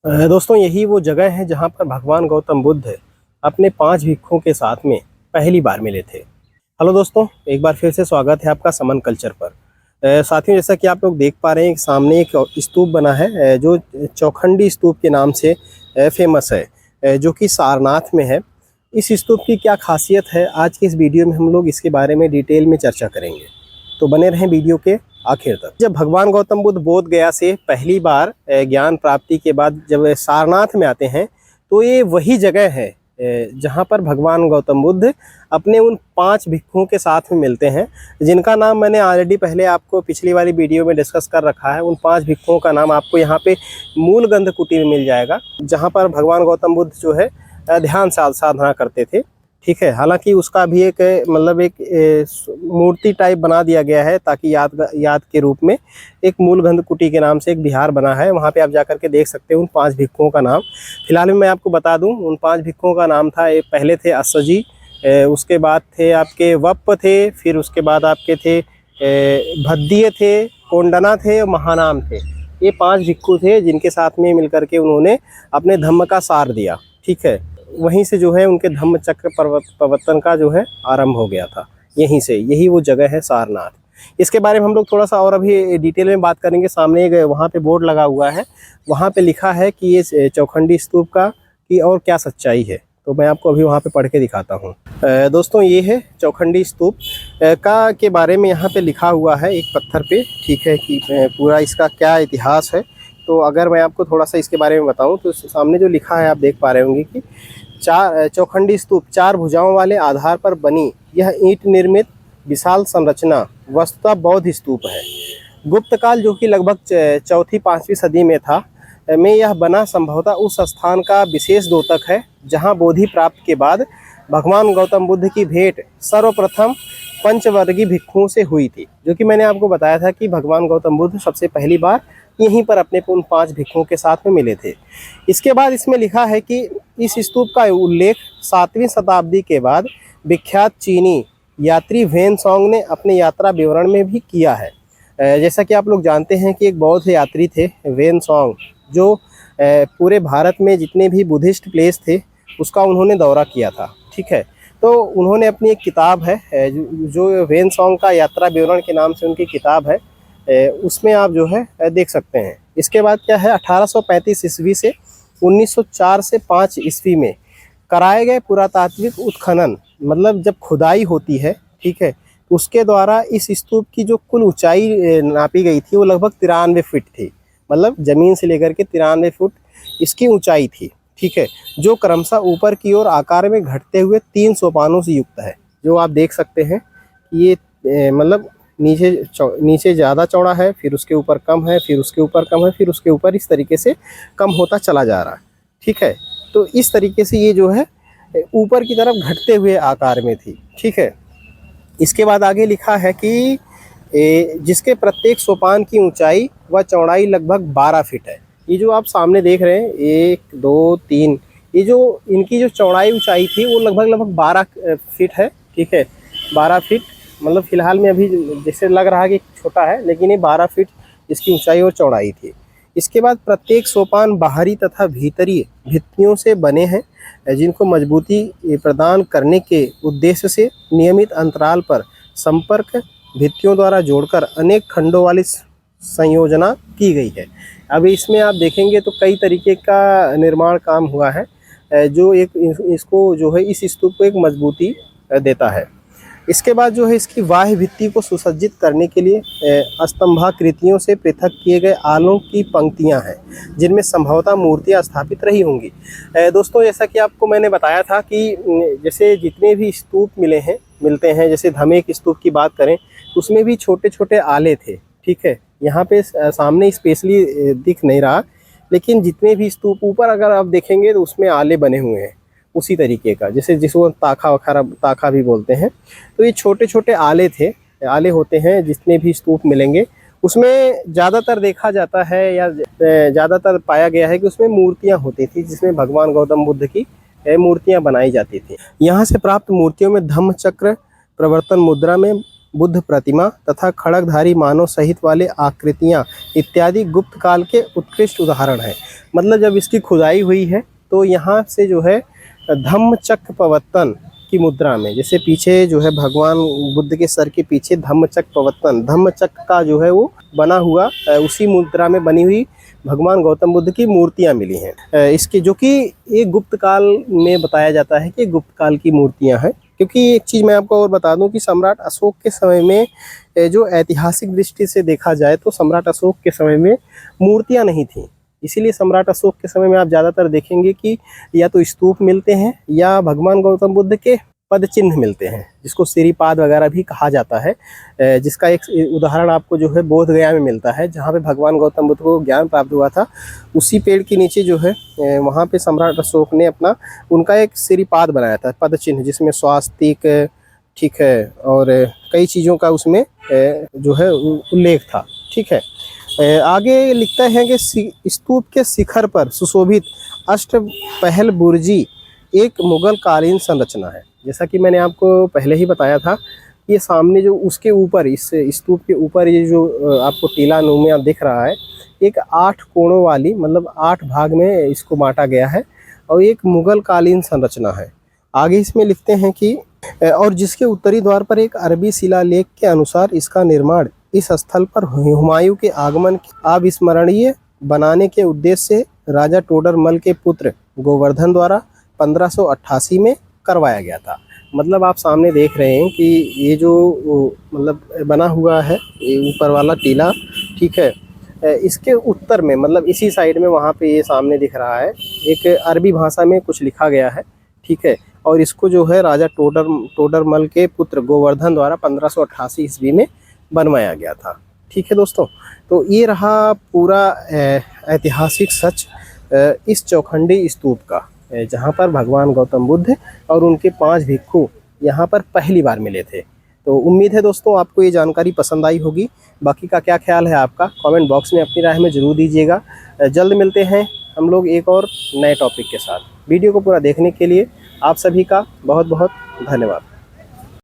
दोस्तों यही वो जगह है जहाँ पर भगवान गौतम बुद्ध अपने 5 भिक्षुओं के साथ में पहली बार मिले थे। हेलो दोस्तों, एक बार फिर से स्वागत है आपका समन कल्चर पर। साथियों, जैसा कि आप लोग देख पा रहे हैं सामने एक स्तूप बना है जो चौखंडी स्तूप के नाम से फेमस है, जो कि सारनाथ में है। इस स्तूप की क्या खासियत है, आज की इस वीडियो में हम लोग इसके बारे में डिटेल में चर्चा करेंगे, तो बने रहें वीडियो के आखिर तक। जब भगवान गौतम बुद्ध बोध गया से पहली बार ज्ञान प्राप्ति के बाद जब सारनाथ में आते हैं, तो ये वही जगह है जहाँ पर भगवान गौतम बुद्ध अपने उन 5 भिक्षुओं के साथ में मिलते हैं, जिनका नाम मैंने ऑलरेडी पहले आपको पिछली वाली वीडियो में डिस्कस कर रखा है। उन 5 भिक्षुओं का नाम आपको यहाँ पे मूलगंध कुटी में मिल जाएगा, जहाँ पर भगवान गौतम बुद्ध जो है ध्यान साधना करते थे। ठीक है, हालांकि उसका भी एक मतलब एक मूर्ति टाइप बना दिया गया है, ताकि याद के रूप में एक मूलगंध कुटी के नाम से एक विहार बना है। वहाँ पे आप जाकर के देख सकते हैं उन 5 भिक्षुओं का नाम। फिलहाल में मैं आपको बता दूं, उन 5 भिक्षुओं का नाम था, पहले थे अस्सजी, उसके बाद थे आपके वप्प थे, फिर उसके बाद आपके थे भद्दीय थे, कोंडना थे और महानाम थे। ये 5 भिक्षु थे जिनके साथ में मिलकर के उन्होंने अपने धम्म का सार दिया। ठीक है, वहीं से जो है उनके धम्म चक्र प्रवर्तन का जो है आरंभ हो गया था। यहीं से, यही वो जगह है सारनाथ। इसके बारे में हम लोग थोड़ा सा और अभी डिटेल में बात करेंगे। सामने एक वहाँ पे बोर्ड लगा हुआ है, वहाँ पे लिखा है कि ये चौखंडी स्तूप का की और क्या सच्चाई है, तो मैं आपको अभी वहाँ पे पढ़ के दिखाता हूँ। दोस्तों ये है चौखंडी स्तूप का के बारे में यहाँ पे लिखा हुआ है एक पत्थर पे। ठीक है, कि पूरा इसका क्या इतिहास है। तो अगर मैं आपको थोड़ा सा इसके बारे में बताऊं, तो सामने जो लिखा है आप देख पा रहे होंगे कि चौखंडी स्तूप 4 भुजाओं वाले आधार पर बनी यह ईंट निर्मित विशाल संरचना वस्तुतः बौद्ध स्तूप है। गुप्त काल, जो कि लगभग 4वीं-5वीं सदी में था, में यह बना संभवतः उस स्थान का विशेष द्योतक है जहां बोधि प्राप्त के बाद भगवान गौतम बुद्ध की भेंट सर्वप्रथम पंचवर्गीय भिक्षुओं से हुई थी। जो कि मैंने आपको बताया था कि भगवान गौतम बुद्ध सबसे पहली बार यहीं पर अपने उन 5 भिक्षुओं के साथ में मिले थे। इसके बाद इसमें लिखा है कि इस स्तूप का उल्लेख 7वीं शताब्दी के बाद विख्यात चीनी यात्री वेनसोंग ने अपने यात्रा विवरण में भी किया है। जैसा कि आप लोग जानते हैं कि एक बौद्ध यात्री थे वेनसोंग, जो पूरे भारत में जितने भी बुद्धिस्ट प्लेस थे उसका उन्होंने दौरा किया था। ठीक है, तो उन्होंने अपनी एक किताब है जो वेनसोंग का यात्रा विवरण के नाम से उनकी किताब है, उसमें आप जो है देख सकते हैं। इसके बाद क्या है, 1835 ईस्वी से 1904 से 5 ईस्वी में कराए गए पुरातात्विक उत्खनन, मतलब जब खुदाई होती है, ठीक है, उसके द्वारा इस स्तूप की जो कुल ऊंचाई नापी गई थी वो लगभग 93 फीट थी। मतलब जमीन से लेकर के 93 फुट इसकी ऊंचाई थी। ठीक है, जो क्रमशः ऊपर की ओर आकार में घटते हुए 3 सोपानों से युक्त है। जो आप देख सकते हैं ये मतलब नीचे ज़्यादा चौड़ा है, फिर उसके ऊपर कम है, फिर उसके ऊपर कम है, फिर उसके ऊपर, इस तरीके से कम होता चला जा रहा है। ठीक है, तो इस तरीके से ये जो है ऊपर की तरफ घटते हुए आकार में थी। ठीक है, इसके बाद आगे लिखा है कि जिसके प्रत्येक सोपान की ऊंचाई व चौड़ाई लगभग 12 फीट है। ये जो आप सामने देख रहे हैं 1 2 3, ये जो इनकी जो चौड़ाई ऊंचाई थी वो लगभग 12 फीट है। ठीक है, 12 फीट, मतलब फिलहाल में अभी जैसे लग रहा है कि छोटा है, लेकिन ये 12 फीट इसकी ऊंचाई और चौड़ाई थी। इसके बाद प्रत्येक सोपान बाहरी तथा भीतरी भित्तियों से बने हैं, जिनको मजबूती प्रदान करने के उद्देश्य से नियमित अंतराल पर संपर्क भित्तियों द्वारा जोड़कर अनेक खंडों वाली संयोजना की गई है। अभी इसमें आप देखेंगे तो कई तरीके का निर्माण काम हुआ है, जो इसको जो है इस स्तूप को एक मजबूती देता है। इसके बाद जो है इसकी बाह्य भित्ति को सुसज्जित करने के लिए स्तंभाकृतियों से पृथक किए गए आलों की पंक्तियां हैं, जिनमें संभवतः मूर्तियां स्थापित रही होंगी। दोस्तों, जैसा कि आपको मैंने बताया था कि जैसे जितने भी स्तूप मिलते हैं, जैसे धमेक स्तूप की बात करें, उसमें भी छोटे छोटे आले थे। ठीक है, यहाँ पे सामने स्पेशली दिख नहीं रहा, लेकिन जितने भी स्तूप ऊपर अगर आप देखेंगे तो उसमें आले बने हुए हैं उसी तरीके का, जैसे जिसको ताखा भी बोलते हैं। तो ये छोटे छोटे आले होते हैं जितने भी स्तूप मिलेंगे, उसमें ज़्यादातर देखा जाता है या ज़्यादातर पाया गया है कि उसमें मूर्तियां होती थी, जिसमें भगवान गौतम बुद्ध की मूर्तियां बनाई जाती थी। यहाँ से प्राप्त मूर्तियों में धम्म चक्र प्रवर्तन मुद्रा में बुद्ध प्रतिमा तथा खड़गधारी मानव सहित वाले आकृतियां इत्यादि गुप्त काल के उत्कृष्ट उदाहरण हैं। मतलब जब इसकी खुदाई हुई है तो यहाँ से जो है धम्मचक्र प्रवर्तन की मुद्रा में, जैसे पीछे जो है भगवान बुद्ध के सर के पीछे धम्मचक्र प्रवर्तन, धम्मचक्र का जो है वो बना हुआ उसी मुद्रा में बनी हुई भगवान गौतम बुद्ध की मूर्तियां मिली हैं। इसके जो कि एक गुप्त काल में बताया जाता है कि गुप्त काल की मूर्तियां हैं। क्योंकि एक चीज़ मैं आपको और बता दूं कि सम्राट अशोक के समय में जो ऐतिहासिक दृष्टि से देखा जाए तो सम्राट अशोक के समय में मूर्तियां नहीं थीं। इसीलिए सम्राट अशोक के समय में आप ज़्यादातर देखेंगे कि या तो स्तूप मिलते हैं या भगवान गौतम बुद्ध के पद चिन्ह मिलते हैं, जिसको सिरिपाद वगैरह भी कहा जाता है। जिसका एक उदाहरण आपको जो है बोध गया में मिलता है, जहाँ पे भगवान गौतम बुद्ध को ज्ञान प्राप्त हुआ था। उसी पेड़ के नीचे जो है वहाँ पे सम्राट अशोक ने अपना उनका एक सिरिपाद बनाया था, पद चिन्ह, जिसमें स्वास्तिक, ठीक है, और कई चीज़ों का उसमें जो है उल्लेख था। ठीक है, आगे लिखता है कि स्तूप के शिखर पर सुशोभित अष्टपहल बुर्जी एक मुगल कालीन संरचना है। जैसा कि मैंने आपको पहले ही बताया था, ये सामने जो उसके ऊपर, इस स्तूप के ऊपर ये जो आपको टीला नुमा दिख रहा है, एक 8 कोणों वाली, मतलब 8 भाग में इसको बांटा गया है और एक मुगल कालीन संरचना है। आगे इसमें लिखते हैं कि और जिसके उत्तरी द्वार पर एक अरबी शिलालेख के अनुसार इसका निर्माण इस स्थल पर हुमायूं के आगमन अविस्मरणीय बनाने के उद्देश्य से राजा टोडरमल के पुत्र गोवर्धन द्वारा 1588 में करवाया गया था। मतलब आप सामने देख रहे हैं कि ये जो मतलब बना हुआ है ये ऊपर वाला टीला, ठीक है, इसके उत्तर में, मतलब इसी साइड में वहाँ पे ये सामने दिख रहा है, एक अरबी भाषा में कुछ लिखा गया है। ठीक है, और इसको जो है राजा टोडरमल के पुत्र गोवर्धन द्वारा 1588 ईस्वी में बनवाया गया था। ठीक है दोस्तों, तो ये रहा पूरा ऐतिहासिक सच इस चौखंडी स्तूप का, जहाँ पर भगवान गौतम बुद्ध और उनके 5 भिक्षु यहाँ पर पहली बार मिले थे। तो उम्मीद है दोस्तों आपको ये जानकारी पसंद आई होगी। बाकी का क्या ख्याल है आपका, कमेंट बॉक्स में अपनी राय हमें ज़रूर दीजिएगा। जल्द मिलते हैं हम लोग एक और नए टॉपिक के साथ। वीडियो को पूरा देखने के लिए आप सभी का बहुत बहुत धन्यवाद।